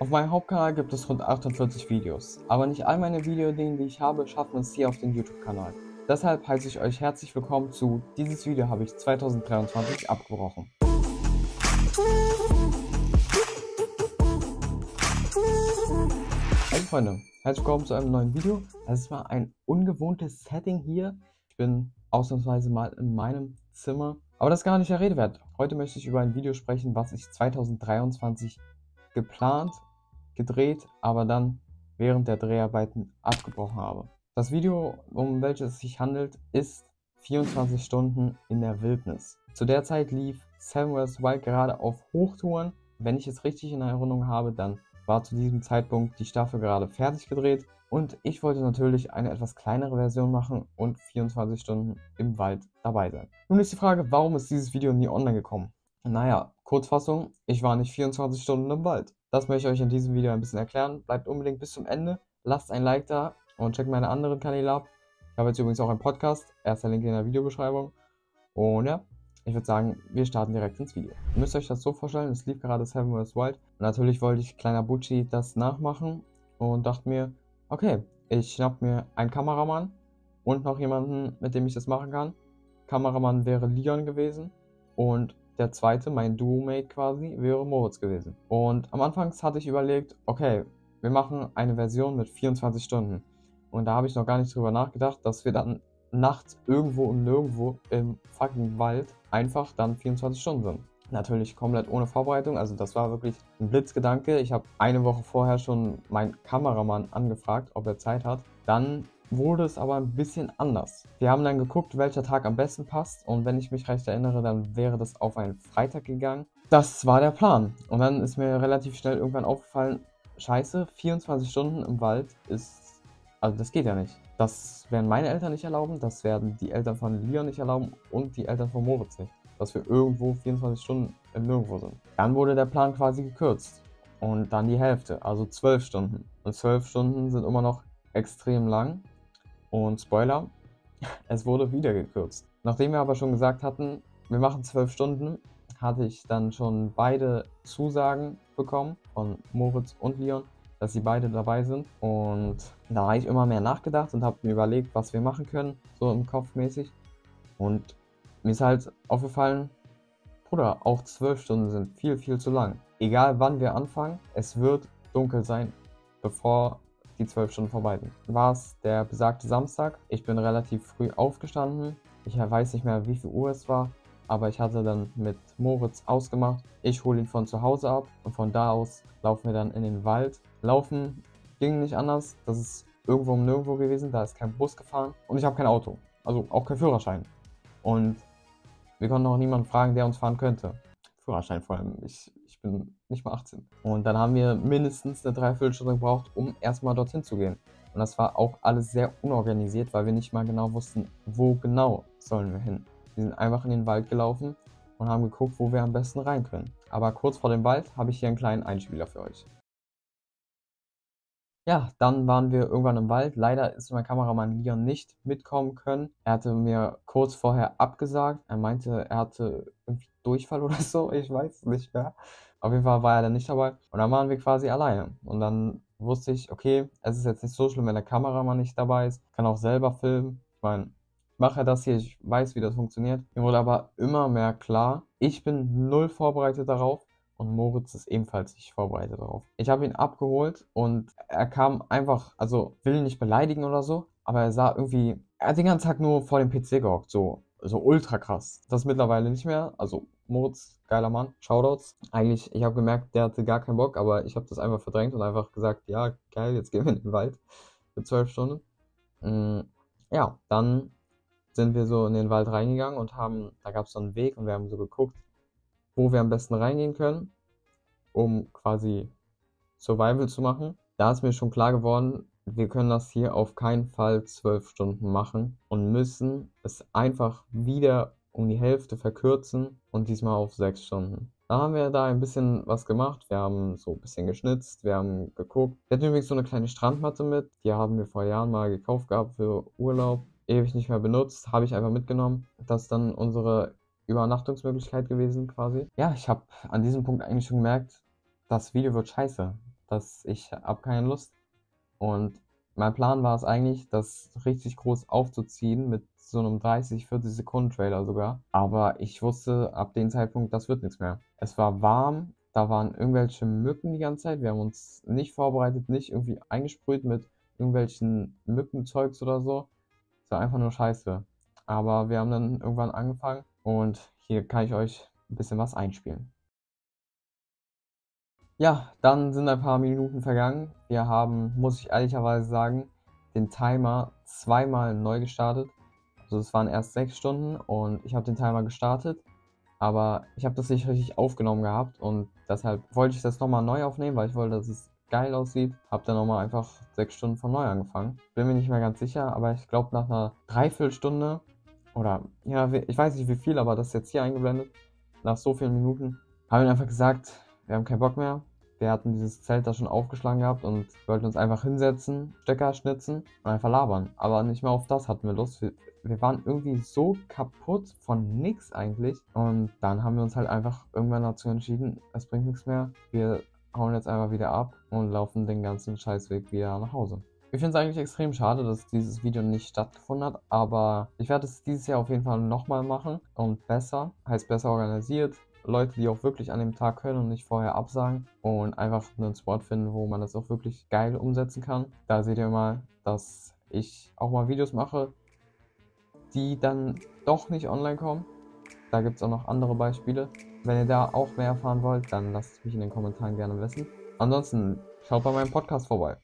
Auf meinem Hauptkanal gibt es rund 48 Videos, aber nicht all meine Videoideen, die ich habe, schaffen es hier auf den YouTube-Kanal. Deshalb heiße ich euch herzlich willkommen zu Dieses Video habe ich 2023 abgebrochen. Also Freunde, herzlich willkommen zu einem neuen Video. Es ist mal ein ungewohntes Setting hier. Ich bin ausnahmsweise mal in meinem Zimmer, aber das ist gar nicht der Rede wert. Heute möchte ich über ein Video sprechen, was ich 2023 geplant, gedreht, aber dann während der Dreharbeiten abgebrochen habe. Das Video, um welches es sich handelt, ist 24 Stunden in der Wildnis. Zu der Zeit lief Seven vs. Wild gerade auf Hochtouren. Wenn ich es richtig in Erinnerung habe, dann war zu diesem Zeitpunkt die Staffel gerade fertig gedreht und ich wollte natürlich eine etwas kleinere Version machen und 24 Stunden im Wald dabei sein. Nun ist die Frage, warum ist dieses Video nie online gekommen? Naja, Kurzfassung, ich war nicht 24 Stunden im Wald. Das möchte ich euch in diesem Video ein bisschen erklären. Bleibt unbedingt bis zum Ende, lasst ein Like da und checkt meine anderen Kanäle ab. Ich habe jetzt übrigens auch einen Podcast, erster Link in der Videobeschreibung. Und ja, ich würde sagen, wir starten direkt ins Video. Ihr müsst euch das so vorstellen, es lief gerade Seven vs. Wild. Und natürlich wollte ich, kleiner Bucci, das nachmachen und dachte mir, okay, ich schnapp mir einen Kameramann und noch jemanden, mit dem ich das machen kann. Kameramann wäre Leon gewesen und der zweite, mein Duo-Mate quasi, wäre Moritz gewesen. Und am Anfang hatte ich überlegt, okay, wir machen eine Version mit 24 Stunden. Und da habe ich noch gar nicht drüber nachgedacht, dass wir dann nachts irgendwo und nirgendwo im fucking Wald einfach dann 24 Stunden sind. Natürlich komplett ohne Vorbereitung, also das war wirklich ein Blitzgedanke. Ich habe eine Woche vorher schon meinen Kameramann angefragt, ob er Zeit hat. Dann wurde es aber ein bisschen anders. Wir haben dann geguckt, welcher Tag am besten passt und wenn ich mich recht erinnere, dann wäre das auf einen Freitag gegangen. Das war der Plan. Und dann ist mir relativ schnell irgendwann aufgefallen, scheiße, 24 Stunden im Wald ist, also das geht ja nicht. Das werden meine Eltern nicht erlauben, das werden die Eltern von Leon nicht erlauben und die Eltern von Moritz nicht, dass wir irgendwo 24 Stunden im Nirgendwo sind. Dann wurde der Plan quasi gekürzt und dann die Hälfte, also 12 Stunden. Und 12 Stunden sind immer noch extrem lang. Und Spoiler, es wurde wieder gekürzt. Nachdem wir aber schon gesagt hatten, wir machen 12 Stunden, hatte ich dann schon beide Zusagen bekommen von Moritz und Leon, dass sie beide dabei sind. Und da habe ich immer mehr nachgedacht und habe mir überlegt, was wir machen können, so im Kopf mäßig. Und mir ist halt aufgefallen, Bruder, auch 12 Stunden sind viel, viel zu lang. Egal wann wir anfangen, es wird dunkel sein, bevor die 12 Stunden vorbei sind. War es der besagte Samstag. Ich bin relativ früh aufgestanden. Ich weiß nicht mehr, wie viel Uhr es war, aber ich hatte dann mit Moritz ausgemacht. Ich hole ihn von zu Hause ab und von da aus laufen wir dann in den Wald. Laufen ging nicht anders. Das ist irgendwo um nirgendwo gewesen. Da ist kein Bus gefahren und ich habe kein Auto. Also auch kein Führerschein. Und wir konnten auch niemanden fragen, der uns fahren könnte. Führerschein vor allem. Ich bin nicht mal 18. Und dann haben wir mindestens eine Dreiviertelstunde gebraucht, um erstmal dorthin zu gehen. Und das war auch alles sehr unorganisiert, weil wir nicht mal genau wussten, wo genau sollen wir hin. Wir sind einfach in den Wald gelaufen und haben geguckt, wo wir am besten rein können. Aber kurz vor dem Wald habe ich hier einen kleinen Einspieler für euch. Ja, dann waren wir irgendwann im Wald. Leider ist mein Kameramann Leon nicht mitkommen können. Er hatte mir kurz vorher abgesagt. Er meinte, er hatte irgendwie Durchfall oder so. Ich weiß es nicht mehr. Auf jeden Fall war er dann nicht dabei. Und dann waren wir quasi alleine. Und dann wusste ich, okay, es ist jetzt nicht so schlimm, wenn der Kameramann nicht dabei ist. Ich kann auch selber filmen. Ich meine, ich mache das hier, ich weiß, wie das funktioniert. Mir wurde aber immer mehr klar, ich bin null vorbereitet darauf. Und Moritz ist ebenfalls nicht vorbereitet darauf. Ich habe ihn abgeholt und er kam einfach, also will ihn nicht beleidigen oder so, aber er sah irgendwie, er hat den ganzen Tag nur vor dem PC gehockt, so ultra krass. Das mittlerweile nicht mehr, also Moritz, geiler Mann, Shoutouts. Eigentlich, ich habe gemerkt, der hatte gar keinen Bock, aber ich habe das einfach verdrängt und einfach gesagt, ja, geil, jetzt gehen wir in den Wald für 12 Stunden. Ja, dann sind wir so in den Wald reingegangen und da gab es so einen Weg und wir haben so geguckt, wo wir am besten reingehen können, um quasi Survival zu machen. Da ist mir schon klar geworden, wir können das hier auf keinen Fall 12 Stunden machen und müssen es einfach wieder um die Hälfte verkürzen und diesmal auf 6 Stunden. Da haben wir da ein bisschen was gemacht. Wir haben so ein bisschen geschnitzt, wir haben geguckt. Wir hatten übrigens so eine kleine Strandmatte mit. Die haben wir vor Jahren mal gekauft gehabt für Urlaub. Ewig nicht mehr benutzt, habe ich einfach mitgenommen. Das ist dann unsere Übernachtungsmöglichkeit gewesen quasi. Ja, ich habe an diesem Punkt eigentlich schon gemerkt, das Video wird scheiße. dass ich habe keine Lust. Und mein Plan war es eigentlich, das richtig groß aufzuziehen mit so einem 30, 40 Sekunden Trailer sogar. Aber ich wusste ab dem Zeitpunkt, das wird nichts mehr. Es war warm, da waren irgendwelche Mücken die ganze Zeit. Wir haben uns nicht vorbereitet, nicht irgendwie eingesprüht mit irgendwelchen Mückenzeugs oder so. Es war einfach nur scheiße. Aber wir haben dann irgendwann angefangen und hier kann ich euch ein bisschen was einspielen. Ja, dann sind ein paar Minuten vergangen. Wir haben, muss ich ehrlicherweise sagen, den Timer zweimal neu gestartet. Also es waren erst 6 Stunden und ich habe den Timer gestartet, aber ich habe das nicht richtig aufgenommen gehabt und deshalb wollte ich das nochmal neu aufnehmen, weil ich wollte, dass es geil aussieht. Habe dann nochmal einfach 6 Stunden von neu angefangen. Bin mir nicht mehr ganz sicher, aber ich glaube nach einer Dreiviertelstunde oder ja, ich weiß nicht wie viel, aber das ist jetzt hier eingeblendet. Nach so vielen Minuten haben wir einfach gesagt, wir haben keinen Bock mehr. Wir hatten dieses Zelt da schon aufgeschlagen gehabt und wollten uns einfach hinsetzen, Stecker schnitzen und einfach labern. Aber nicht mehr auf das hatten wir Lust. Wir waren irgendwie so kaputt von nix eigentlich. Und dann haben wir uns halt einfach irgendwann dazu entschieden, es bringt nichts mehr. Wir hauen jetzt einfach wieder ab und laufen den ganzen Scheißweg wieder nach Hause. Ich finde es eigentlich extrem schade, dass dieses Video nicht stattgefunden hat, aber ich werde es dieses Jahr auf jeden Fall nochmal machen und besser, heißt besser organisiert. Leute, die auch wirklich an dem Tag können und nicht vorher absagen und einfach einen Spot finden, wo man das auch wirklich geil umsetzen kann. Da seht ihr mal, dass ich auch mal Videos mache, die dann doch nicht online kommen. Da gibt es auch noch andere Beispiele. Wenn ihr da auch mehr erfahren wollt, dann lasst es mich in den Kommentaren gerne wissen. Ansonsten schaut bei meinem Podcast vorbei.